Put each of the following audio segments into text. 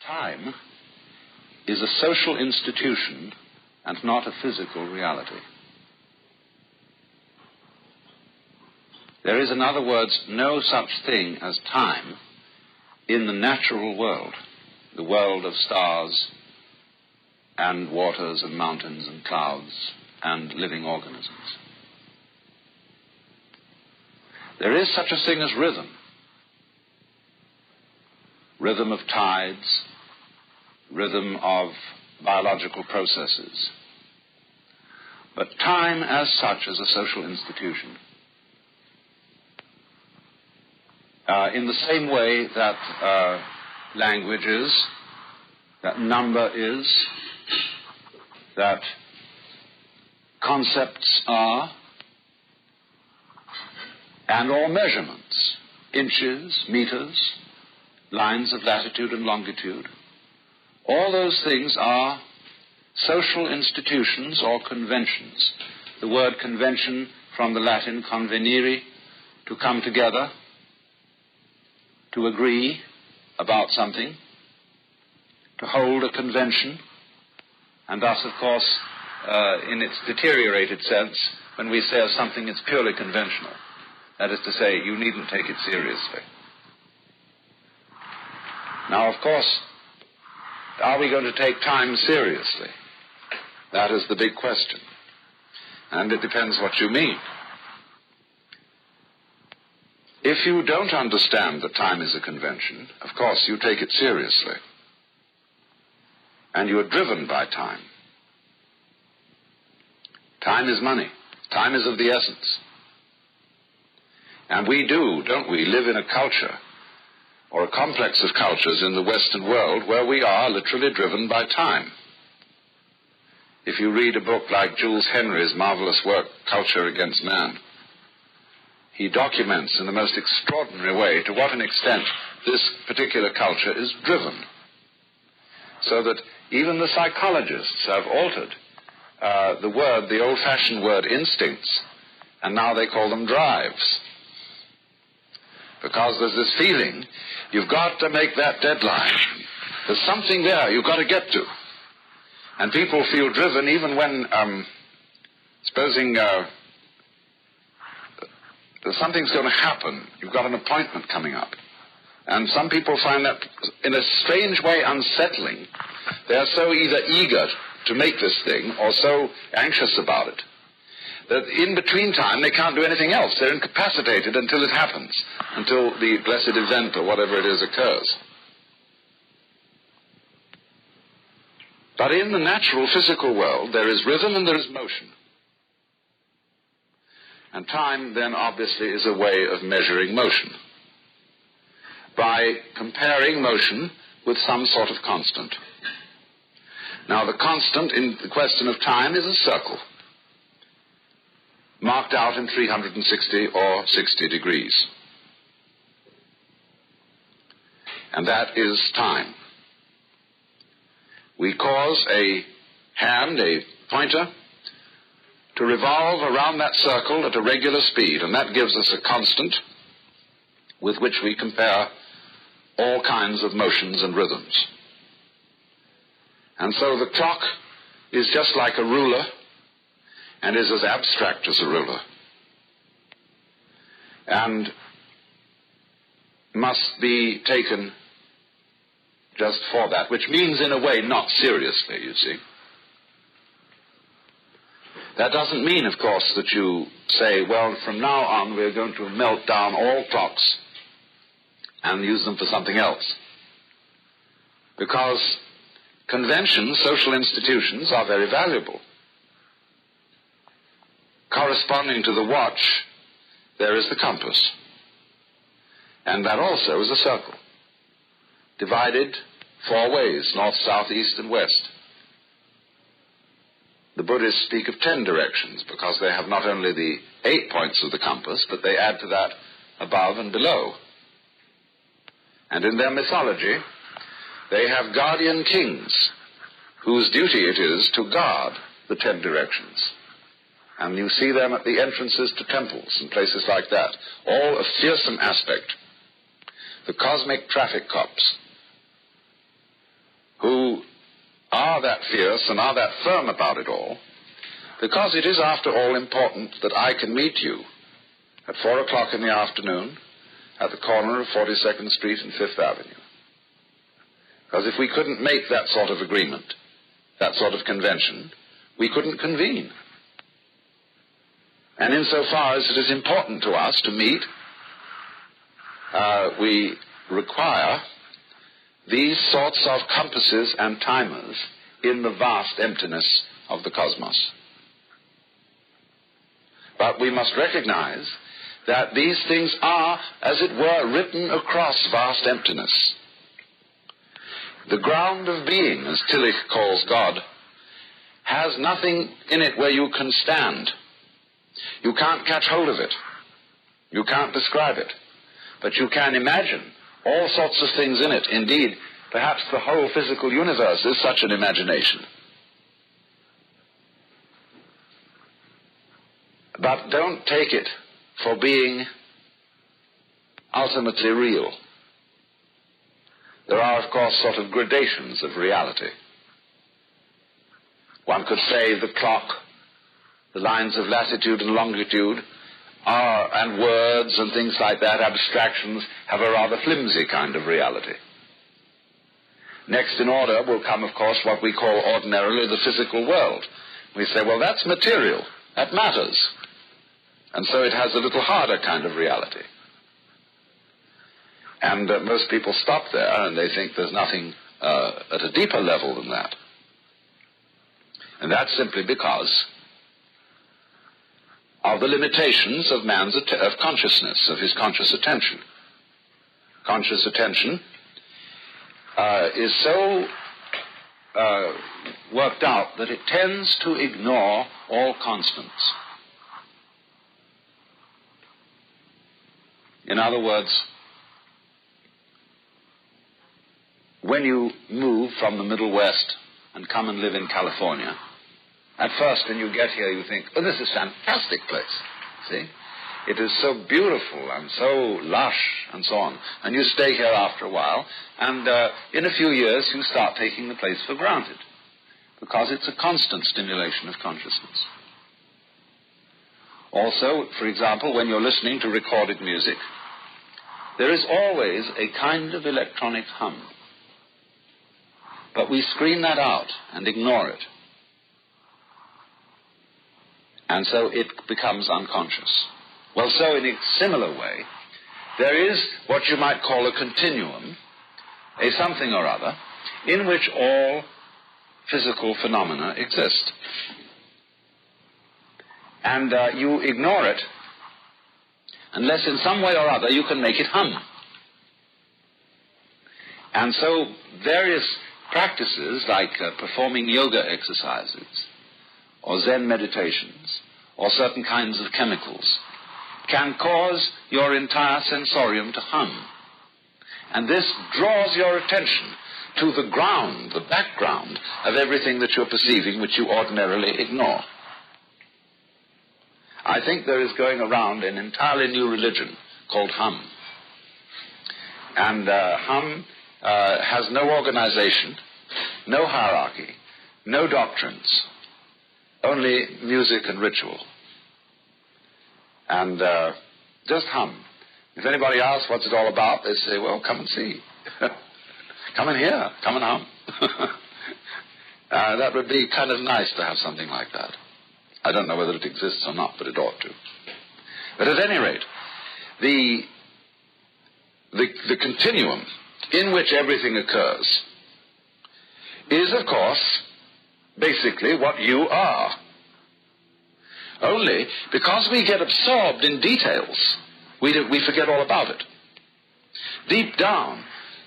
Time is a social institution and not a physical reality. There is, in other words, no such thing as time in the natural world, the world of stars and waters and mountains and clouds and living organisms. There is such a thing as rhythm. Rhythm of tides, rhythm of biological processes. But time as such is a social institution. In the same way that language is, that number is, that concepts are, and all measurements, inches, meters, lines of latitude and longitude, all those things are social institutions or conventions. The word convention from the Latin convenire, to come together, to agree about something, to hold a convention, and thus, of course, in its deteriorated sense, when we say of something it's purely conventional, that is to say, you needn't take it seriously. Now, of course, are we going to take time seriously? That is the big question. And it depends what you mean. If you don't understand that time is a convention, of course you take it seriously. And you are driven by time. Time is money. Time is of the essence. And we do, don't we, live in a culture, or a complex of cultures in the Western world, where we are literally driven by time. If you read a book like Jules Henry's marvelous work, Culture Against Man, he documents in the most extraordinary way to what an extent this particular culture is driven. So that even the psychologists have altered the old-fashioned word instincts, and now they call them drives. Because there's this feeling, you've got to make that deadline. There's something there you've got to get to. And people feel driven even when, supposing something's going to happen, you've got an appointment coming up. And some people find that in a strange way unsettling. They're so either eager to make this thing or so anxious about it that in between time they can't do anything else. They're incapacitated until it happens, until the blessed event or whatever it is occurs. But in the natural physical world there is rhythm and there is motion. And time then obviously is a way of measuring motion by comparing motion with some sort of constant. Now the constant in the question of time is a circle, marked out in 360 or 60 degrees. And that is time. We cause a hand, a pointer, to revolve around that circle at a regular speed, and that gives us a constant with which we compare all kinds of motions and rhythms. And so the clock is just like a ruler and is as abstract as a ruler and must be taken just for that, which means in a way not seriously, you see. That doesn't mean, of course, that you say, well, from now on we're going to melt down all clocks and use them for something else. Because conventions, social institutions, are very valuable. Corresponding to the watch, there is the compass. And that also is a circle, divided 4 ways, north, south, east, and west. The Buddhists speak of 10 directions because they have not only the 8 points of the compass, but they add to that above and below. And in their mythology, they have guardian kings whose duty it is to guard the 10 directions. And you see them at the entrances to temples and places like that, all a fearsome aspect. The cosmic traffic cops that fierce and are that firm about it all? Because it is, after all, important that I can meet you at 4 o'clock in the afternoon at the corner of 42nd Street and 5th Avenue. Because if we couldn't make that sort of agreement, that sort of convention, we couldn't convene. And insofar as it is important to us to meet, we require these sorts of compasses and timers in the vast emptiness of the cosmos. But we must recognize that these things are, as it were, written across vast emptiness. The ground of being, as Tillich calls God, has nothing in it where you can stand. You can't catch hold of it. You can't describe it. But you can imagine all sorts of things in it. Indeed, perhaps the whole physical universe is such an imagination. But don't take it for being ultimately real. There are, of course, sort of gradations of reality. One could say the clock, the lines of latitude and longitude, and words and things like that, abstractions, have a rather flimsy kind of reality. Next in order will come, of course, what we call ordinarily the physical world. We say, well, that's material. That matters. And so it has a little harder kind of reality. And most people stop there, and they think there's nothing at a deeper level than that. And that's simply because of the limitations of man's of consciousness, of his conscious attention. Conscious attention is so worked out that it tends to ignore all constants. In other words, when you move from the Middle West and come and live in California, at first when you get here you think, oh, this is a fantastic place, see? It is so beautiful and so lush and so on. And you stay here after a while, and in a few years you start taking the place for granted, because it's a constant stimulation of consciousness. Also, for example, when you're listening to recorded music, there is always a kind of electronic hum. But we screen that out and ignore it. And so it becomes unconscious. Well, so in a similar way, there is what you might call a continuum, a something or other, in which all physical phenomena exist. And you ignore it unless in some way or other you can make it hum. And so various practices like performing yoga exercises or Zen meditations or certain kinds of chemicals can cause your entire sensorium to hum. And this draws your attention to the ground, the background of everything that you're perceiving, which you ordinarily ignore. I think there is going around an entirely new religion called hum. And hum has no organization, no hierarchy, no doctrines, only music and ritual. And just hum. If anybody asks what's it all about, they say, well, come and see. Come and hear. Come and hum. That would be kind of nice to have something like that. I don't know whether it exists or not, but it ought to. But at any rate, the continuum in which everything occurs is, of course, basically what you are. Only because we get absorbed in details, we forget all about it. Deep down,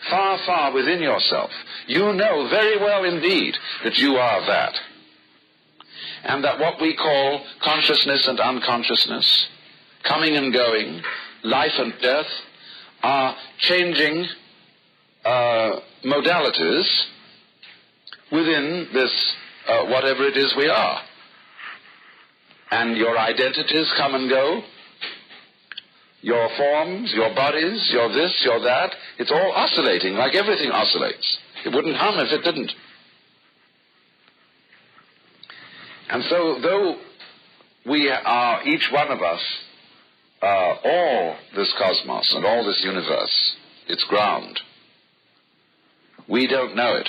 far, far within yourself, you know very well indeed that you are that. And that what we call consciousness and unconsciousness, coming and going, life and death, are changing modalities within this whatever it is we are. And your identities come and go, your forms, your bodies, your this, your that. It's all oscillating like everything oscillates. It wouldn't hum if it didn't. And so, though we are, each one of us, all this cosmos and all this universe, its ground, we don't know it.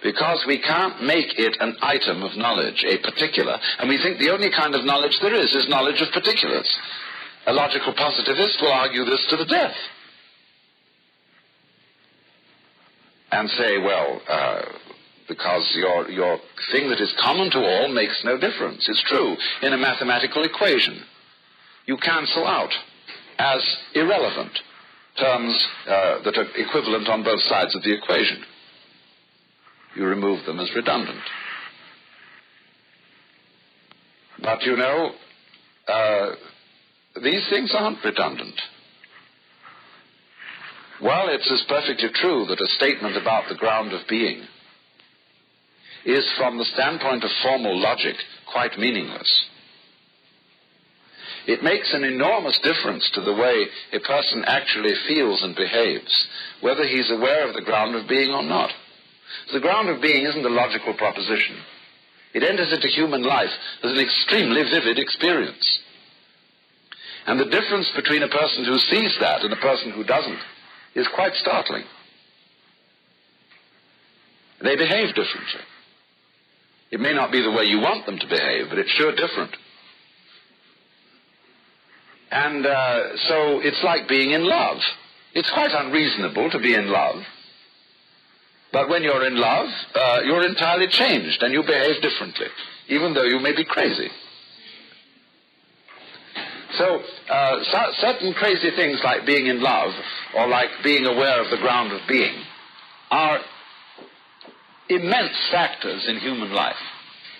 Because we can't make it an item of knowledge, a particular, and we think the only kind of knowledge there is knowledge of particulars. A logical positivist will argue this to the death. And say, well, because your thing that is common to all makes no difference. It's true. In a mathematical equation, you cancel out as irrelevant terms that are equivalent on both sides of the equation. You remove them as redundant. But you know, these things aren't redundant. Well, it's as perfectly true that a statement about the ground of being is, from the standpoint of formal logic, quite meaningless. It makes an enormous difference to the way a person actually feels and behaves, whether he's aware of the ground of being or not. The ground of being isn't a logical proposition. It enters into human life as an extremely vivid experience. And the difference between a person who sees that and a person who doesn't is quite startling. They behave differently. It may not be the way you want them to behave, but it's sure different. And so it's like being in love. It's quite unreasonable to be in love. But when you're in love, you're entirely changed and you behave differently, even though you may be crazy. So certain crazy things like being in love or like being aware of the ground of being are immense factors in human life.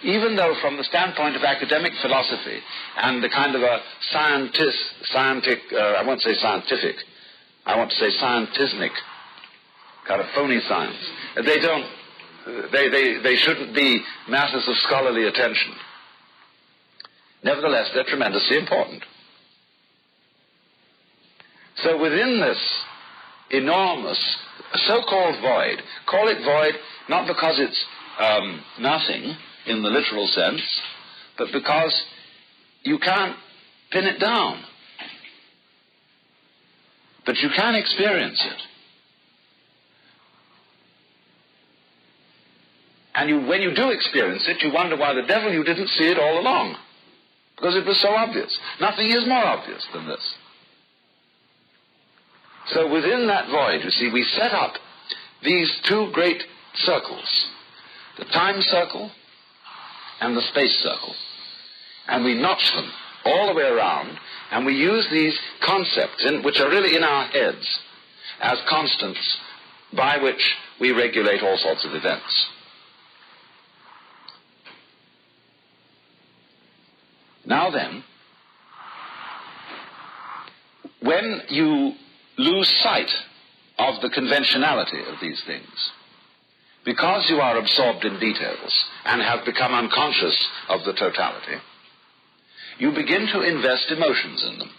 Even though from the standpoint of academic philosophy and the kind of a scientific, I won't say scientific, I want to say scientismic, kind of phony science, they shouldn't be matters of scholarly attention. Nevertheless, they're tremendously important. So within this enormous so-called void, call it void not because it's nothing in the literal sense, but because you can't pin it down. But you can experience it. And when you do experience it, you wonder why the devil you didn't see it all along. Because it was so obvious. Nothing is more obvious than this. So within that void, you see, we set up these two great circles, the time circle and the space circle. And we notch them all the way around, and we use these concepts, which are really in our heads, as constants by which we regulate all sorts of events. Now then, when you lose sight of the conventionality of these things, because you are absorbed in details and have become unconscious of the totality, you begin to invest emotions in them.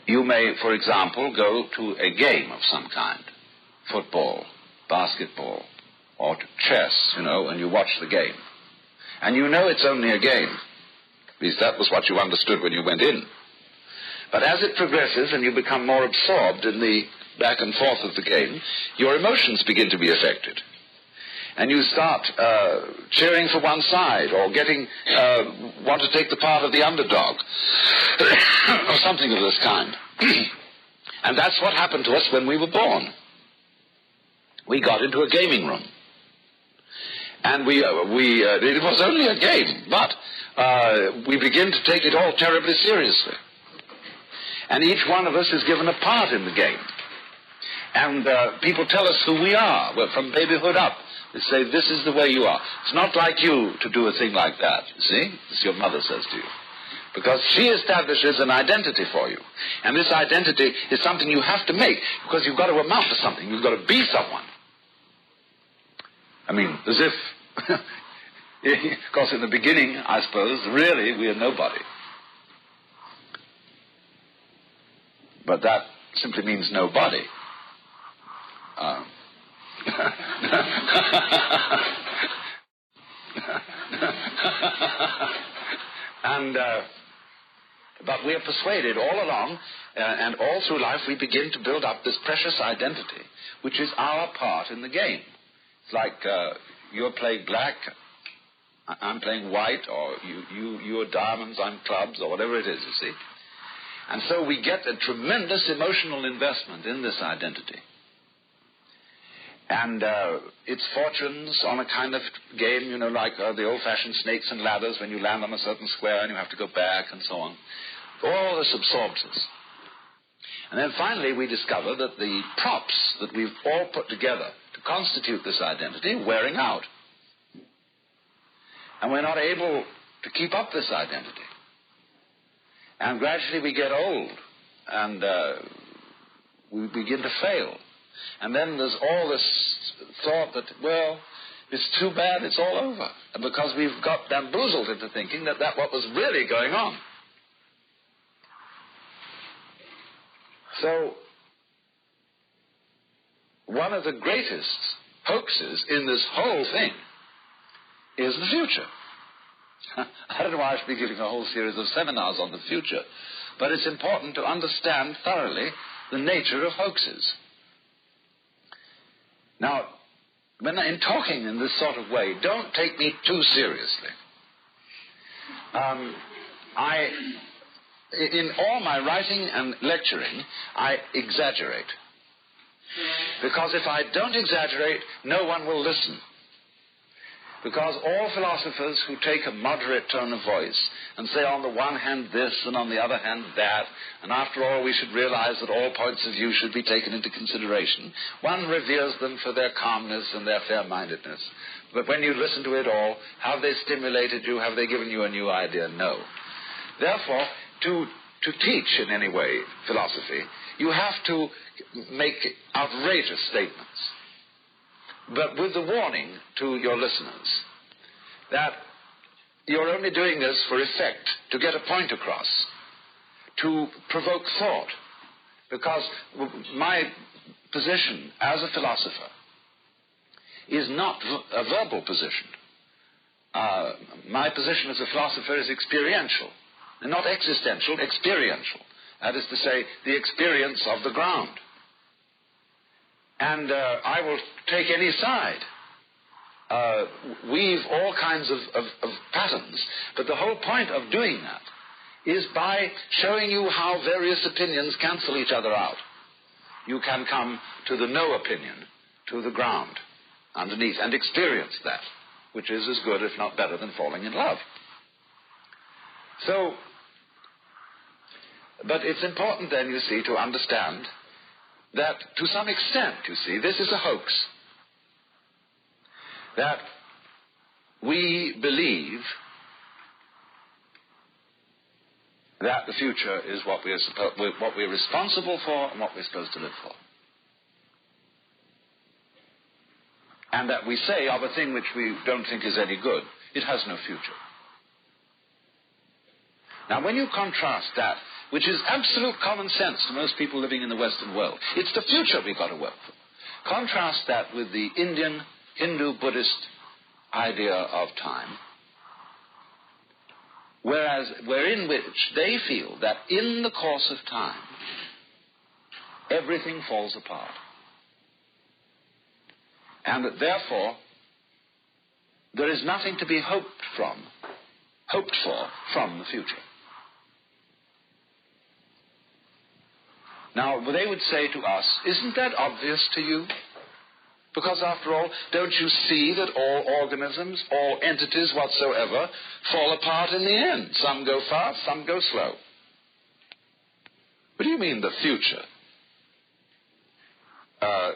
You may, for example, go to a game of some kind, football, basketball, or chess, and you watch the game. And you know it's only a game. At least that was what you understood when you went in. But as it progresses and you become more absorbed in the back and forth of the game, your emotions begin to be affected. And you start cheering for one side or want to take the part of the underdog or something of this kind. And that's what happened to us when we were born. We got into a gaming room. And it was only a game, but we begin to take it all terribly seriously. And each one of us is given a part in the game. And people tell us who we are. We're from babyhood up. They say, this is the way you are. It's not like you to do a thing like that, you see? As your mother says to you. Because she establishes an identity for you. And this identity is something you have to make, because you've got to amount to something. You've got to be someone. I mean, as if, of course, in the beginning, I suppose, really, we are nobody. But that simply means nobody. But we are persuaded all along, and all through life, we begin to build up this precious identity, which is our part in the game. It's like you're playing black, I'm playing white, or you're diamonds, I'm clubs, or whatever it is, you see. And so we get a tremendous emotional investment in this identity. And its fortunes on a kind of game, like the old-fashioned snakes and ladders, when you land on a certain square and you have to go back and so on. All this absorbs us. And then finally we discover that the props that we've all put together to constitute this identity are wearing out. And we're not able to keep up this identity. And gradually we get old, and we begin to fail. And then there's all this thought that, well, it's too bad, it's all over. And because we've got bamboozled into thinking that what was really going on. So, one of the greatest hoaxes in this whole thing is the future. I don't know why I should be giving a whole series of seminars on the future, but it's important to understand thoroughly the nature of hoaxes. Now, when in talking in this sort of way, don't take me too seriously. In all my writing and lecturing, I exaggerate. Because if I don't exaggerate, no one will listen. Because all philosophers who take a moderate tone of voice and say on the one hand this and on the other hand that, and after all we should realize that all points of view should be taken into consideration, one reveres them for their calmness and their fair-mindedness. But when you listen to it all, have they stimulated you? Have they given you a new idea? No. Therefore, to teach in any way philosophy, you have to make outrageous statements. But with the warning to your listeners that you're only doing this for effect, to get a point across, to provoke thought. Because my position as a philosopher is not a verbal position. My position as a philosopher is experiential, and not existential, experiential. That is to say, the experience of the ground. And I will take any side, weave all kinds of patterns, but the whole point of doing that is by showing you how various opinions cancel each other out. You can come to the no opinion, to the ground, underneath, and experience that, which is as good, if not better, than falling in love. So, but it's important then, you see, to understand that to some extent, you see, this is a hoax. That we believe that the future is what we're responsible for and what we're supposed to live for. And that we say of a thing which we don't think is any good, it has no future. Now, when you contrast that, which is absolute common sense to most people living in the Western world, it's the future we've got to work for. Contrast that with the Indian, Hindu, Buddhist idea of time, wherein which they feel that in the course of time, everything falls apart. And that therefore, there is nothing to be hoped for from the future. Now, they would say to us, isn't that obvious to you? Because after all, don't you see that all organisms, all entities whatsoever, fall apart in the end? Some go fast, some go slow. What do you mean, the future?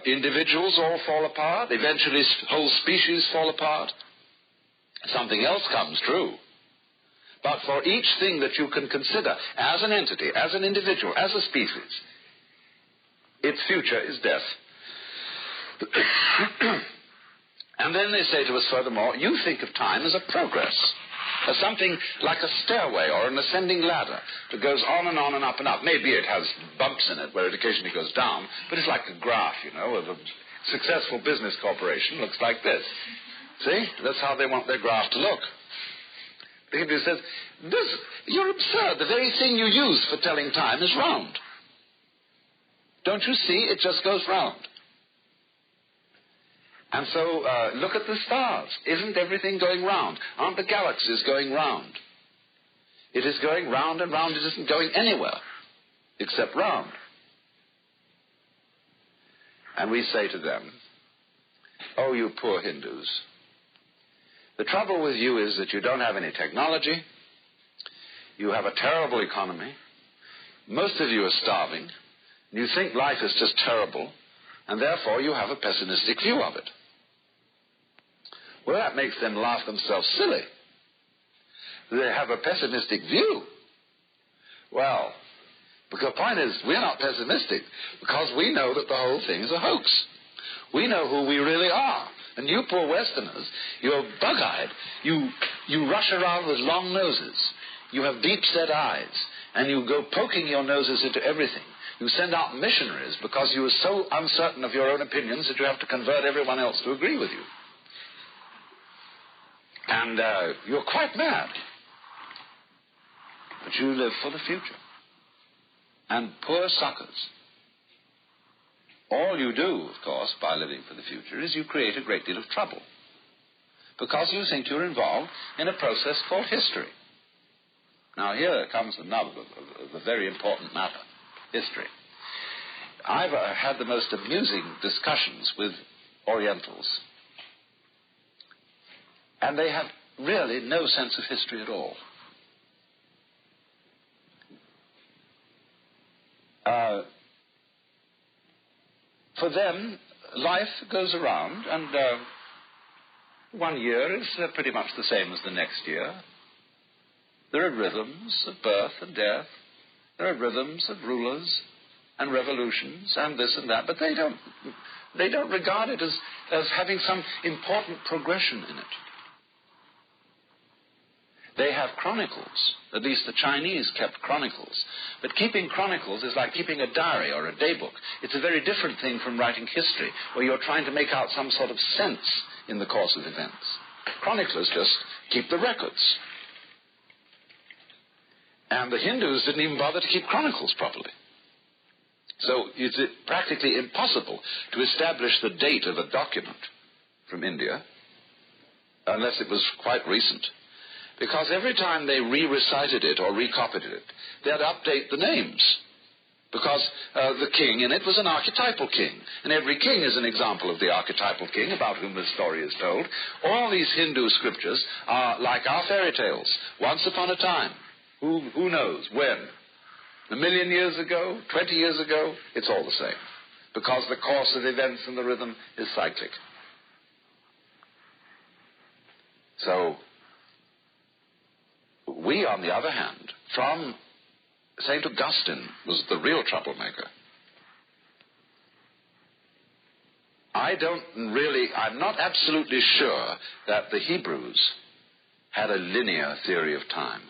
Individuals all fall apart, eventually whole species fall apart. Something else comes true. But for each thing that you can consider as an entity, as an individual, as a species, its future is death. And then they say to us furthermore, you think of time as a progress, as something like a stairway or an ascending ladder that goes on and up and up. Maybe it has bumps in it where it occasionally goes down, but it's like a graph, of successful business corporation looks like this. See? That's how they want their graph to look. The Hindu says, you're absurd. The very thing you use for telling time is round. Don't you see? It just goes round. And so look at the stars. Isn't everything going round? Aren't the galaxies going round? It is going round and round. It isn't going anywhere except round. And we say to them, oh, you poor Hindus, the trouble with you is that you don't have any technology, you have a terrible economy, most of you are starving, and you think life is just terrible, and therefore you have a pessimistic view of it. Well, that makes them laugh themselves silly. They have a pessimistic view. Well, the point is, we're not pessimistic because we know that the whole thing is a hoax. We know who we really are. And you poor Westerners, you're bug-eyed. You rush around with long noses. You have deep-set eyes. And you go poking your noses into everything. You send out missionaries because you are so uncertain of your own opinions that you have to convert everyone else to agree with you. And you're quite mad. But you live for the future. And poor suckers. All you do, of course, by living for the future is you create a great deal of trouble. Because you think you're involved in a process called history. Now here comes the nub of a very important matter. History. I've had the most amusing discussions with Orientals. And they have really no sense of history at all. For them, life goes around, and one year is pretty much the same as the next year. There are rhythms of birth and death. There are rhythms of rulers and revolutions and this and that, but they don't regard it as having some important progression in it. They have chronicles. At least the Chinese kept chronicles. But keeping chronicles is like keeping a diary or a daybook. It's a very different thing from writing history, where you're trying to make out some sort of sense in the course of events. Chroniclers just keep the records. And the Hindus didn't even bother to keep chronicles properly. So it's practically impossible to establish the date of a document from India, unless it was quite recent. Because every time they re-recited it or recopied it, they'd update the names. Because the king in it was an archetypal king. And every king is an example of the archetypal king about whom the story is told. All these Hindu scriptures are like our fairy tales. Once upon a time. Who knows when? 1,000,000 years ago? 20 years ago? It's all the same. Because the course of events and the rhythm is cyclic. So we, on the other hand, from St. Augustine was the real troublemaker. I'm not absolutely sure that the Hebrews had a linear theory of time.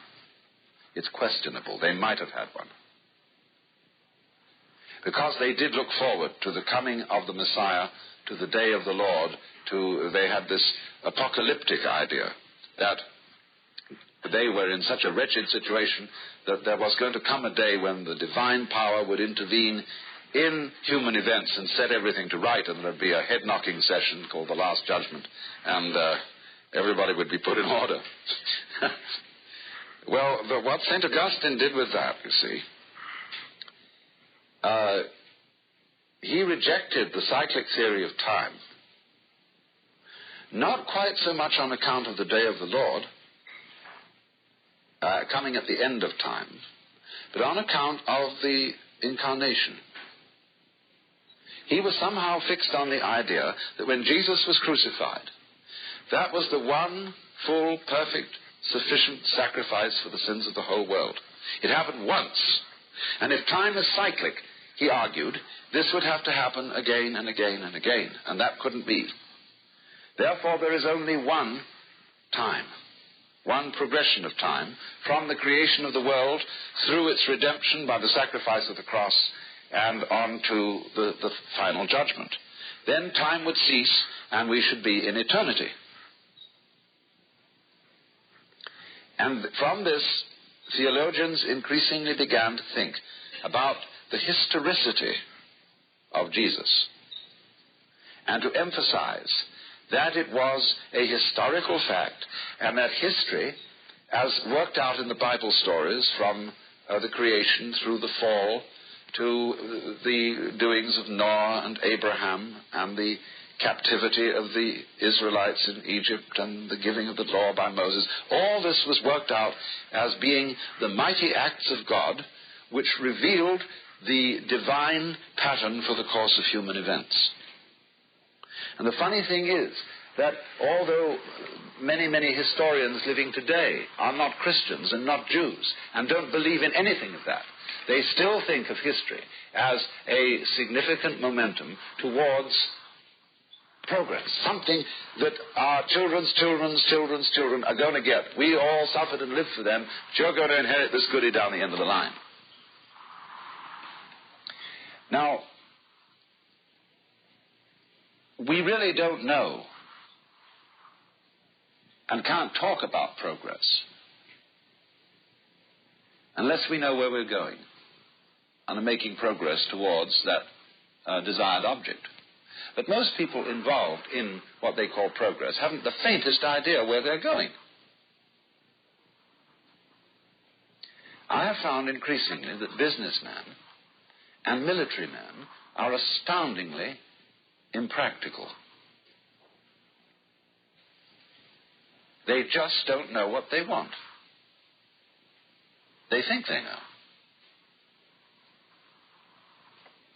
It's questionable. They might have had one. Because they did look forward to the coming of the Messiah, to the day of the Lord, they had this apocalyptic idea that they were in such a wretched situation that there was going to come a day when the divine power would intervene in human events and set everything to right, and there would be a head-knocking session called the Last Judgment, and everybody would be put in order. Well, what St. Augustine did with that, you see, he rejected the cyclic theory of time, not quite so much on account of the day of the Lord, coming at the end of time, but on account of the incarnation. He was somehow fixed on the idea that when Jesus was crucified, that was the one full, perfect, sufficient sacrifice for the sins of the whole world. It happened once. And if time is cyclic, he argued, this would have to happen again and again and again, and that couldn't be. Therefore, there is only one time. One progression of time from the creation of the world through its redemption by the sacrifice of the cross and on to the final judgment. then time would cease and we should be in eternity. And from this, theologians increasingly began to think about the historicity of Jesus and to emphasize that it was a historical fact and that history, as worked out in the Bible stories from the creation through the fall to the doings of Noah and Abraham and the captivity of the Israelites in Egypt and the giving of the law by Moses, all this was worked out as being the mighty acts of God which revealed the divine pattern for the course of human events. And the funny thing is that although many, many historians living today are not Christians and not Jews and don't believe in anything of that, they still think of history as a significant momentum towards progress, something that our children's children are going to get. We all suffered and lived for them, but you're going to inherit this goodie down the end of the line. Now, we really don't know and can't talk about progress unless we know where we're going and are making progress towards that desired object. But most people involved in what they call progress haven't the faintest idea where they're going. I have found increasingly that businessmen and military men are astoundingly impractical. They just don't know what they want. They think they know.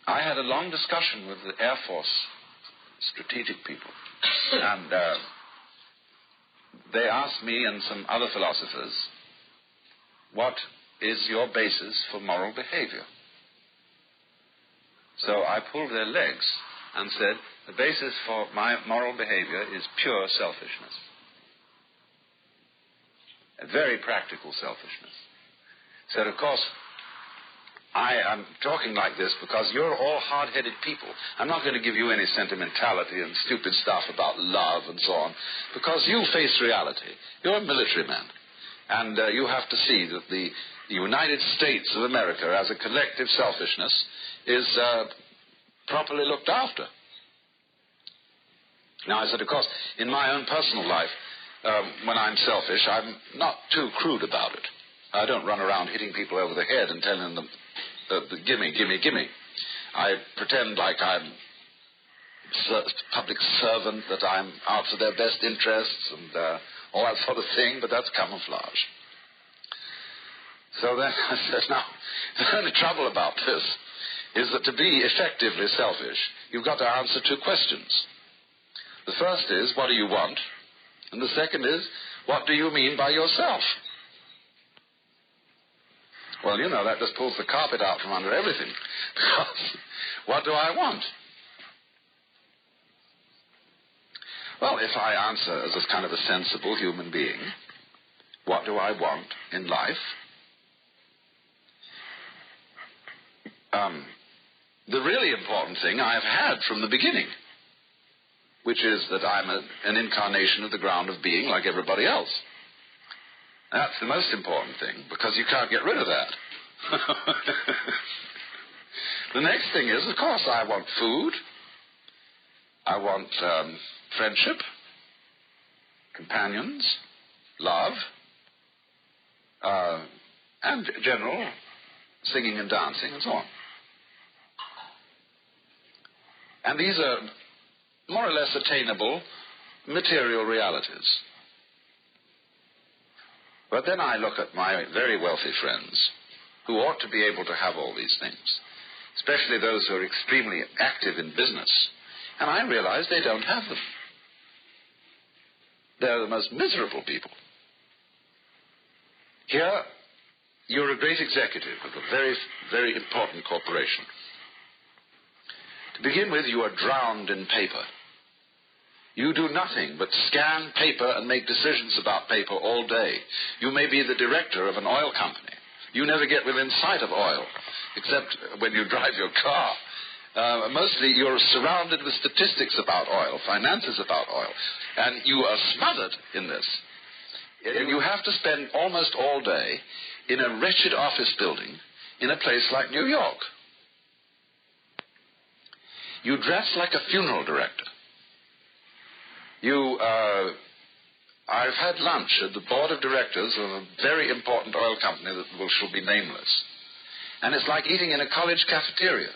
I had a long discussion with the Air Force strategic people, and they asked me and some other philosophers, what is your basis for moral behavior? So I pulled their legs and said, the basis for my moral behavior is pure selfishness. A very practical selfishness. So, of course, I am talking like this because you're all hard-headed people. I'm not going to give you any sentimentality and stupid stuff about love and so on, because you face reality. You're a military man, and you have to see that the United States of America, as a collective selfishness, is properly looked after. Now, I said, of course, in my own personal life, when I'm selfish, I'm not too crude about it. I don't run around hitting people over the head and telling them, gimme, gimme, gimme. I pretend like I'm a public servant, that I'm out for their best interests and all that sort of thing, but that's camouflage. So then I said, now, the only trouble about this is that to be effectively selfish, you've got to answer two questions. The first is, what do you want? And the second is, what do you mean by yourself? Well, you know, that just pulls the carpet out from under everything. Because what do I want? Well, if I answer as a kind of a sensible human being, what do I want in life? The really important thing I've had from the beginning, which is that I'm an incarnation of the ground of being like everybody else. That's the most important thing, because you can't get rid of that. The next thing is, of course, I want food. I want friendship, companions, love, and general singing and dancing and so on. And these are more or less attainable material realities. But then I look at my very wealthy friends who ought to be able to have all these things, especially those who are extremely active in business, and I realize they don't have them. They're the most miserable people. Here, you're a great executive of a very, very important corporation. To begin with, you are drowned in paper. You do nothing but scan paper and make decisions about paper all day. You may be the director of an oil company. You never get within sight of oil, except when you drive your car. Mostly you're surrounded with statistics about oil, finances about oil, and you are smothered in this. And you have to spend almost all day in a wretched office building in a place like New York. You dress like a funeral director. I've had lunch at the board of directors of a very important oil company that shall be nameless. And it's like eating in a college cafeteria.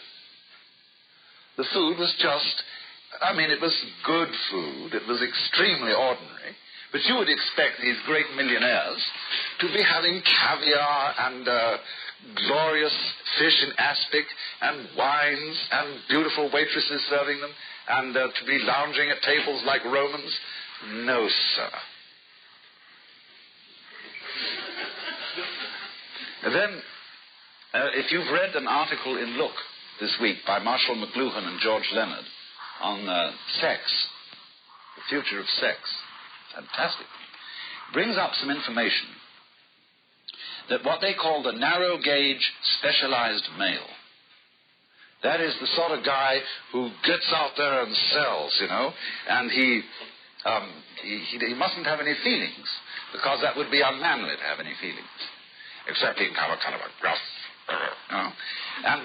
The food was it was good food. It was extremely ordinary. But you would expect these great millionaires to be having caviar and glorious fish in aspic and wines and beautiful waitresses serving them and to be lounging at tables like Romans. No, sir. And then, if you've read an article in Look this week by Marshall McLuhan and George Leonard on sex, the future of sex, fantastic, brings up some information that what they call the narrow gauge specialized male, that is the sort of guy who gets out there and sells, and he mustn't have any feelings, because that would be unmanly to have any feelings, except he can have a kind of a gruff,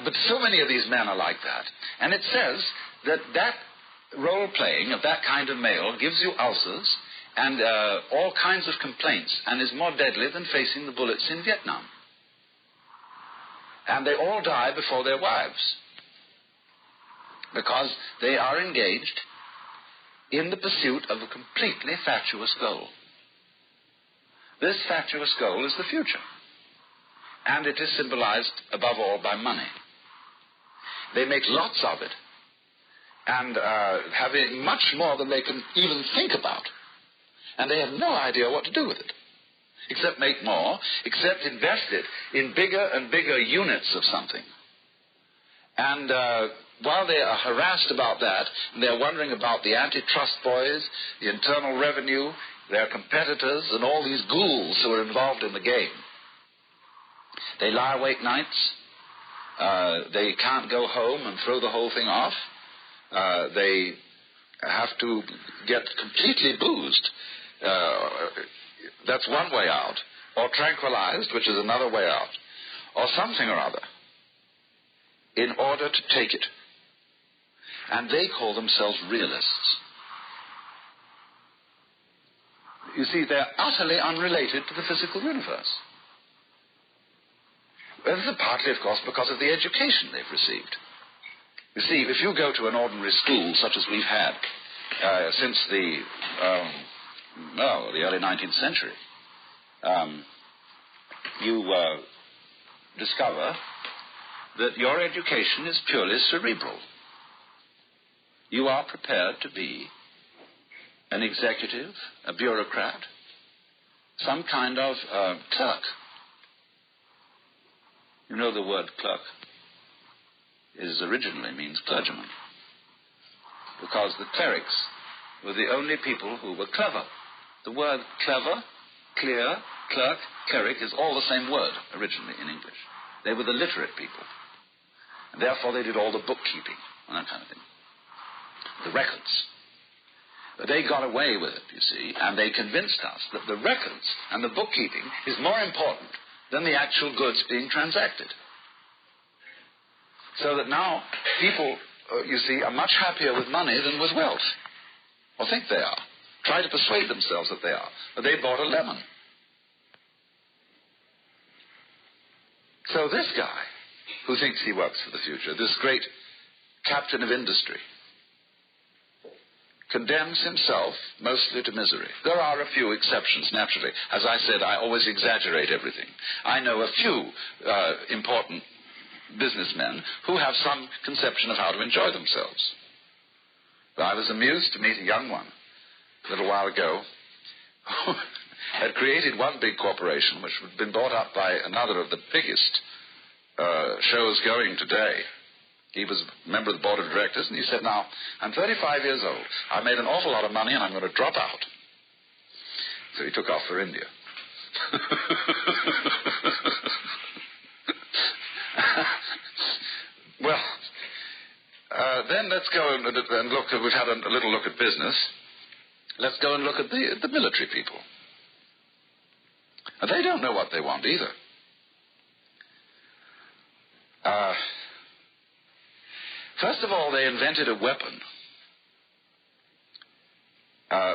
but so many of these men are like that. And it says that role-playing of that kind of male gives you ulcers and all kinds of complaints, and is more deadly than facing the bullets in Vietnam. And they all die before their wives, because they are engaged in the pursuit of a completely fatuous goal. This fatuous goal is the future, and it is symbolized above all by money. They make lots of it, and having much more than they can even think about. And they have no idea what to do with it, except make more, except invest it in bigger and bigger units of something. And while they are harassed about that, and they're wondering about the antitrust boys, the Internal Revenue, their competitors, and all these ghouls who are involved in the game, they lie awake nights. They can't go home and throw the whole thing off. They have to get completely boozed. That's one way out. Or tranquilized, which is another way out. Or something or other, in order to take it. And they call themselves realists. You see, they're utterly unrelated to the physical universe. This is partly, of course, because of the education they've received. You see, if you go to an ordinary school, such as we've had since the early 19th century, you discover that your education is purely cerebral. You are prepared to be an executive, a bureaucrat, some kind of clerk. You know the word clerk originally means clergyman, because the clerics were the only people who were clever. The word clever, clear, clerk, cleric is all the same word originally in English. They were the literate people. And therefore they did all the bookkeeping and that kind of thing. The records. But they got away with it, you see, and they convinced us that the records and the bookkeeping is more important than the actual goods being transacted. So that now people, you see, are much happier with money than with wealth. Or think they are. Try to persuade themselves that they are. But they bought a lemon. So this guy, who thinks he works for the future, this great captain of industry, condemns himself mostly to misery. There are a few exceptions, naturally. As I said, I always exaggerate everything. I know a few important businessmen who have some conception of how to enjoy themselves. But I was amused to meet a young one a little while ago who had created one big corporation which had been bought up by another of the biggest shows going today. He was a member of the board of directors, and he said, now, I'm 35 years old. I made an awful lot of money, and I'm going to drop out. So he took off for India. Well, then let's go and look. We've had a little look at business. Let's go and look at the military people. They don't know what they want either. First of all, they invented a weapon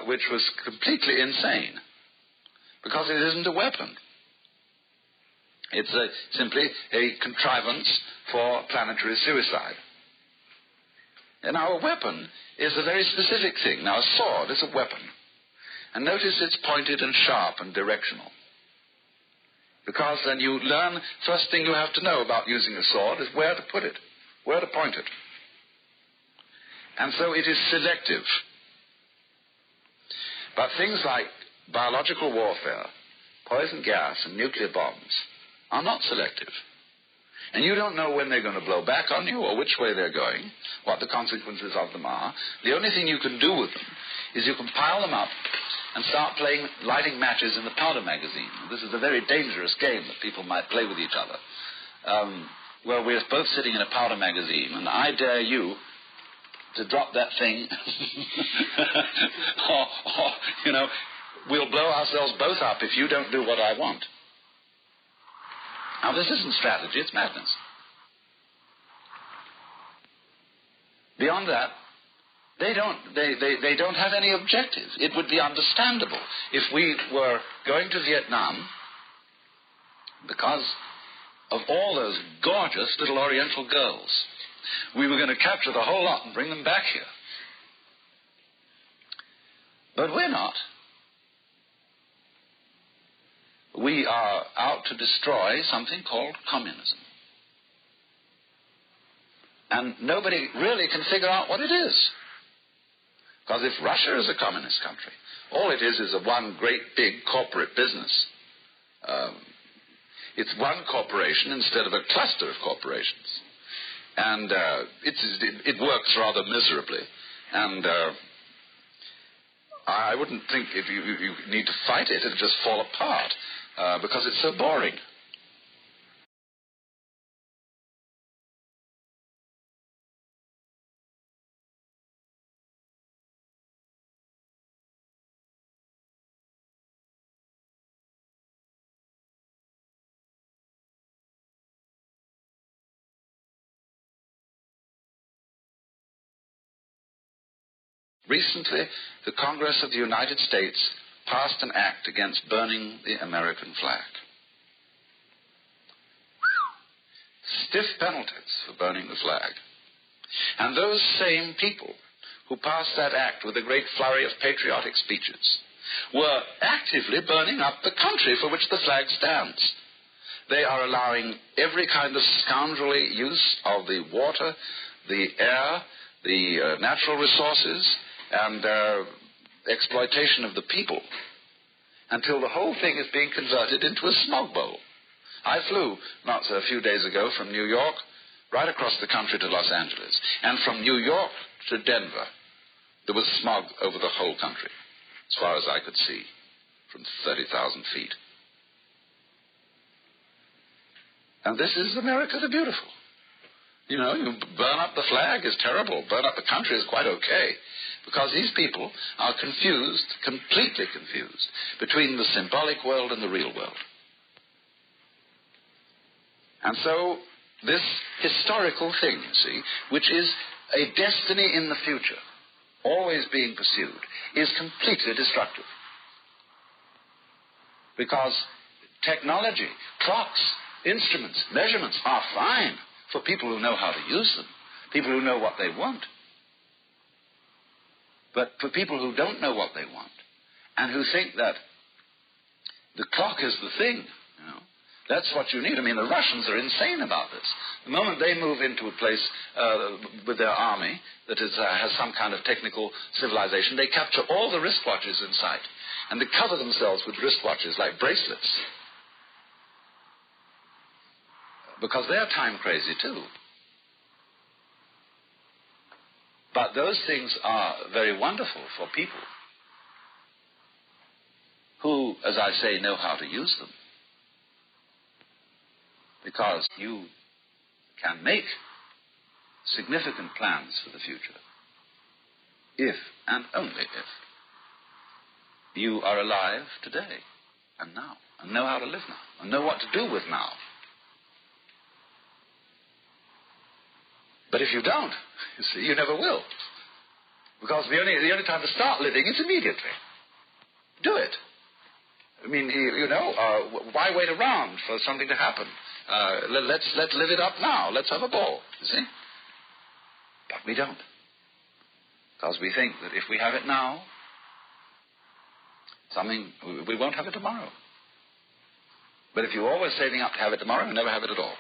which was completely insane, because it isn't a weapon. It's simply a contrivance for planetary suicide. And now a weapon is a very specific thing. Now a sword is a weapon. And notice it's pointed and sharp and directional. Because then you learn, first thing you have to know about using a sword is where to put it, where to point it. And so it is selective. But things like biological warfare, poison gas and nuclear bombs are not selective. And you don't know when they're going to blow back on you or which way they're going, what the consequences of them are. The only thing you can do with them is you can pile them up and start lighting matches in the powder magazine. This is a very dangerous game that people might play with each other. Well, we're both sitting in a powder magazine, and I dare you to drop that thing, or, we'll blow ourselves both up if you don't do what I want. Now, this isn't strategy, it's madness. Beyond that, they don't have any objective. It would be understandable if we were going to Vietnam because of all those gorgeous little Oriental girls. We were going to capture the whole lot and bring them back here. But we're not. We are out to destroy something called communism. And nobody really can figure out what it is. Because if Russia is a communist country, all it is a one great big corporate business. It's one corporation instead of a cluster of corporations. And it works rather miserably. And I wouldn't think if you need to fight it, it'll just fall apart. Because it's so boring. Recently, the Congress of the United States passed an act against burning the American flag. Stiff penalties for burning the flag. And those same people who passed that act with a great flurry of patriotic speeches were actively burning up the country for which the flag stands. They are allowing every kind of scoundrelly use of the water, the air, the natural resources, and exploitation of the people, until the whole thing is being converted into a smog bowl. I flew, not a few days ago, from New York right across the country to Los Angeles. And from New York to Denver, there was smog over the whole country, as far as I could see, from 30,000 feet. And this is America the Beautiful. You burn up the flag is terrible. Burn up the country is quite okay. Because these people are confused, completely confused, between the symbolic world and the real world. And so this historical thing, you see, which is a destiny in the future, always being pursued, is completely destructive. Because technology, clocks, instruments, measurements are fine for people who know how to use them, people who know what they want. But for people who don't know what they want, and who think that the clock is the thing, that's what you need. I mean, the Russians are insane about this. The moment they move into a place with their army that has some kind of technical civilization, they capture all the wristwatches in sight, and they cover themselves with wristwatches like bracelets. Because they're time crazy too. But those things are very wonderful for people who, as I say, know how to use them. Because you can make significant plans for the future if, and only if, you are alive today and now, and know how to live now, and know what to do with now. But if you don't, you see, you never will. Because the only time to start living is immediately. Do it. I mean, why wait around for something to happen? Let's live it up now. Let's have a ball, you see? But we don't. Because we think that if we have it now, we won't have it tomorrow. But if you're always saving up to have it tomorrow, you never have it at all.